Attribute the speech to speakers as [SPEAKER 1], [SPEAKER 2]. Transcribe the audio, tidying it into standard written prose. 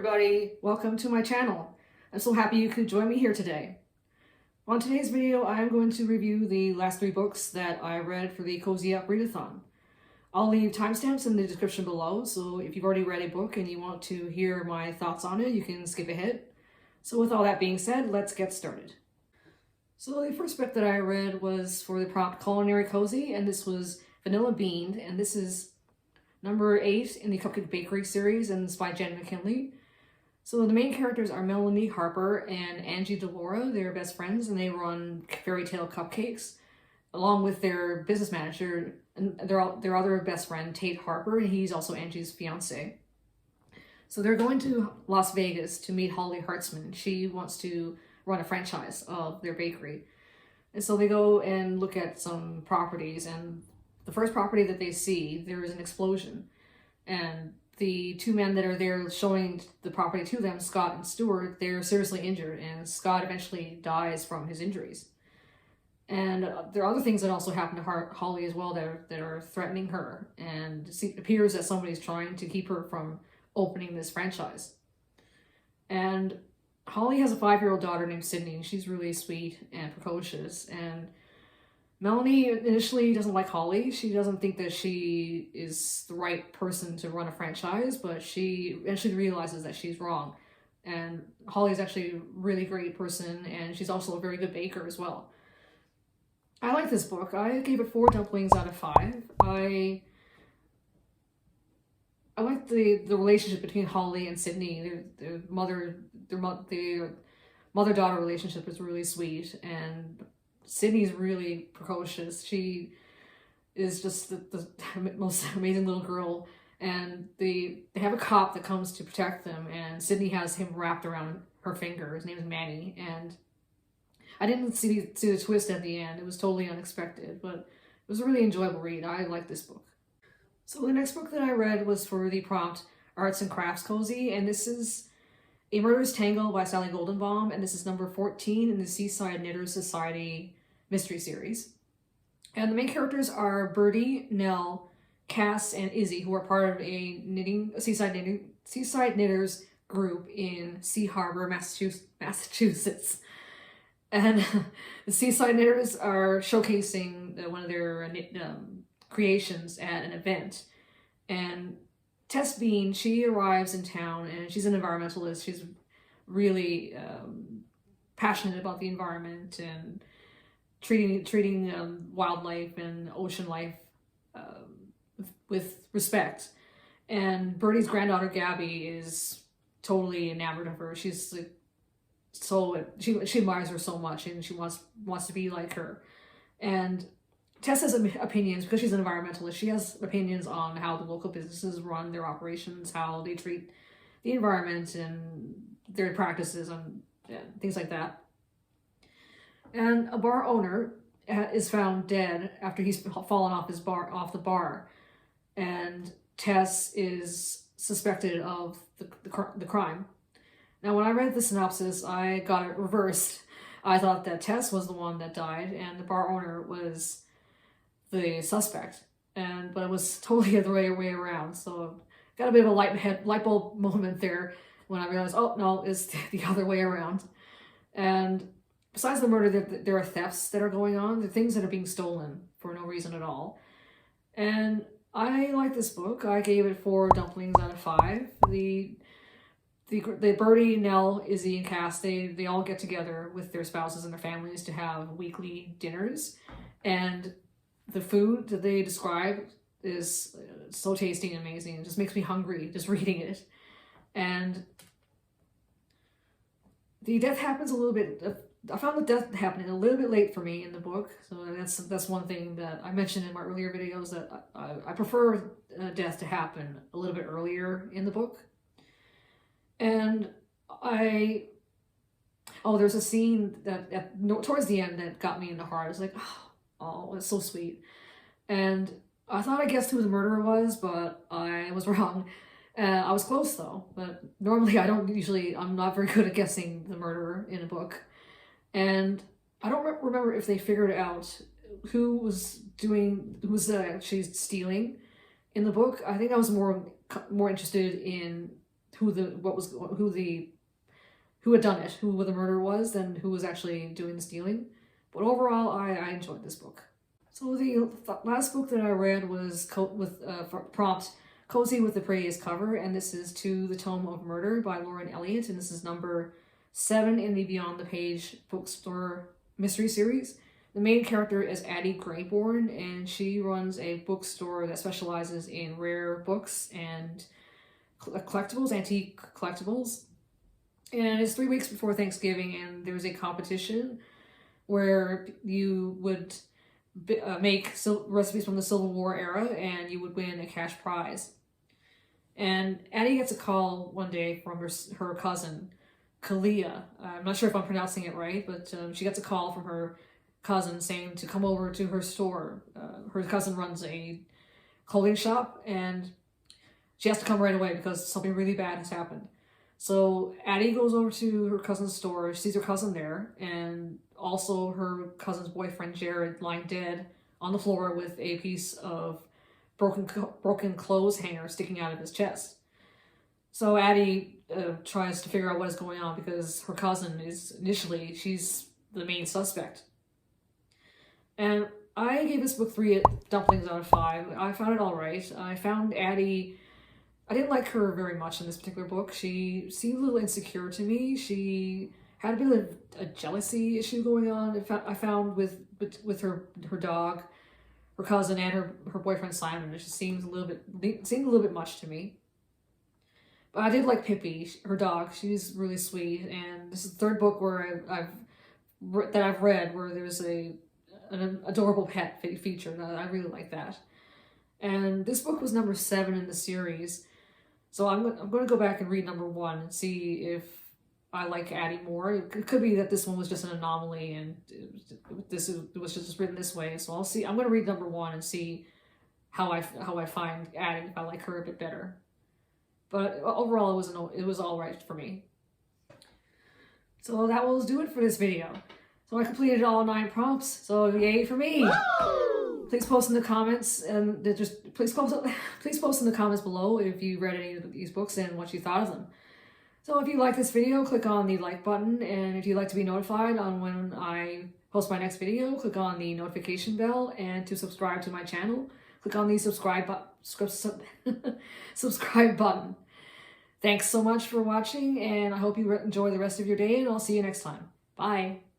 [SPEAKER 1] everybody, welcome to my channel. I'm so happy you could join me here today. On today's video, I'm going to review the last 3 books that I read for the Cozyup Readathon. I'll leave timestamps in the description below, so if you've already read a book and you want to hear my thoughts on it, you can skip ahead. So with all that being said, let's get started. So the first book that I read was for the prompt Culinary Cozy, and this was Vanilla Bean, and this is number 8 in the Cupcake Bakery series, and it's by Jen McKinley. So the main characters are Melanie Harper and Angie Delora. They're best friends, and they run Fairy Tale Cupcakes, along with their business manager and their other best friend, Tate Harper, and he's also Angie's fiance. So they're going to Las Vegas to meet Holly Hartzman. She wants to run a franchise of their bakery. And so they go and look at some properties, and the first property that they see, there is an explosion. And the 2 men that are there showing the property to them, Scott and Stuart, they're seriously injured, and Scott eventually dies from his injuries. And there are other things that also happen to Holly as well that are threatening her, and it appears that somebody's trying to keep her from opening this franchise. And Holly has a 5-year-old daughter named Sydney, and she's really sweet and precocious, and Melanie initially doesn't like Holly. She doesn't think that she is the right person to run a franchise, but she eventually realizes that she's wrong. And Holly's actually a really great person, and she's also a very good baker as well. I like this book. I gave it 4 dumplings out of 5. I like the relationship between Holly and Sydney. Their mother-daughter relationship is really sweet, and Sydney's really precocious. She is just the most amazing little girl, and they have a cop that comes to protect them, and Sydney has him wrapped around her finger. His name is Manny, and I didn't see the twist at the end. It was totally unexpected, but it was a really enjoyable read. I like this book. So the next book that I read was for the prompt Arts and Crafts Cozy, and this is A Murderous Tangle by Sally Goldenbaum, and this is number 14 in the Seaside Knitters Society mystery series. And the main characters are Birdie, Nell, Cass, and Izzy, who are part of a Seaside Knitters group in Sea Harbor, Massachusetts. And the Seaside Knitters are showcasing one of their creations at an event. And Tess Bean, she arrives in town, and she's an environmentalist. She's really passionate about the environment and treating wildlife and ocean life with respect. And Birdie's granddaughter Gabby is totally enamored of her. She's like, she admires her so much, and she wants to be like her. And Tess has opinions because she's an environmentalist. She has opinions on how the local businesses run their operations, how they treat the environment, and their practices and things like that. And a bar owner is found dead after he's fallen off the bar, and Tess is suspected of the crime. Now, when I read the synopsis, I got it reversed. I thought that Tess was the one that died, and the bar owner was the suspect, but it was totally the other way around. So got a bit of a light bulb moment there when I realized, oh no, it's the other way around. And besides the murder, there are thefts that are going on. There are things that are being stolen for no reason at all. And I like this book. I gave it 4 dumplings out of 5. The Birdie, Nell, Izzy, and Cass, they all get together with their spouses and their families to have weekly dinners. And the food that they describe is so tasty and amazing. It just makes me hungry just reading it. And the death happens a little bit. I found the death happening a little bit late for me in the book, so that's one thing that I mentioned in my earlier videos, that I prefer death to happen a little bit earlier in the book. And there's a scene that towards the end that got me in the heart. I was like, oh, it's so sweet. And I thought I guessed who the murderer was, but I was wrong. I was close though, but normally I'm not very good at guessing the murderer in a book. And I don't remember if they figured out who was actually stealing in the book. I think I was more interested in who had done it, who the murder was, than who was actually doing the stealing. But overall, I enjoyed this book. So the last book that I read was prompt Cozy with the Prettiest Cover, and this is To the Tome of Murder by Lauren Elliott, and this is number 7 in the Beyond the Page bookstore mystery series. The main character is Addie Grayborn, and she runs a bookstore that specializes in rare books and collectibles, antique collectibles. And it's 3 weeks before Thanksgiving, and there's a competition where you would make recipes from the Civil War era, and you would win a cash prize. And Addie gets a call one day from her cousin, Kalia. I'm not sure if I'm pronouncing it right, but she gets a call from her cousin saying to come over to her store. Her cousin runs a clothing shop, and she has to come right away because something really bad has happened. So Addie goes over to her cousin's store, sees her cousin there, and also her cousin's boyfriend Jared lying dead on the floor with a piece of broken clothes hanger sticking out of his chest. So Addie tries to figure out what is going on because her cousin she's the main suspect. And I gave this book 3 dumplings out of 5. I found it alright. I found Addie, I didn't like her very much in this particular book. She seemed a little insecure to me. She had a bit of a jealousy issue going on. I found with her dog, her cousin, and her boyfriend Simon. It just seemed a little bit much to me. But I did like Pippi, her dog. She's really sweet, and this is the 3rd book where I've read where there's an adorable pet feature. And I really like that. And this book was number 7 in the series, so I'm going to go back and read number 1 and see if I like Addie more. It could be that this one was just an anomaly and it was just written this way. So I'll see. I'm going to read number 1 and see how I find Addie, if I like her a bit better. But overall, it was all right for me. So that will do it for this video. So I completed all 9 prompts. So yay for me! Woo! Please post in the comments and please post in the comments below if you read any of these books and what you thought of them. So if you like this video, click on the like button, and if you'd like to be notified on when I post my next video, click on the notification bell, and to subscribe to my channel, click on the subscribe button. Thanks so much for watching, and I hope you enjoy the rest of your day, and I'll see you next time. Bye!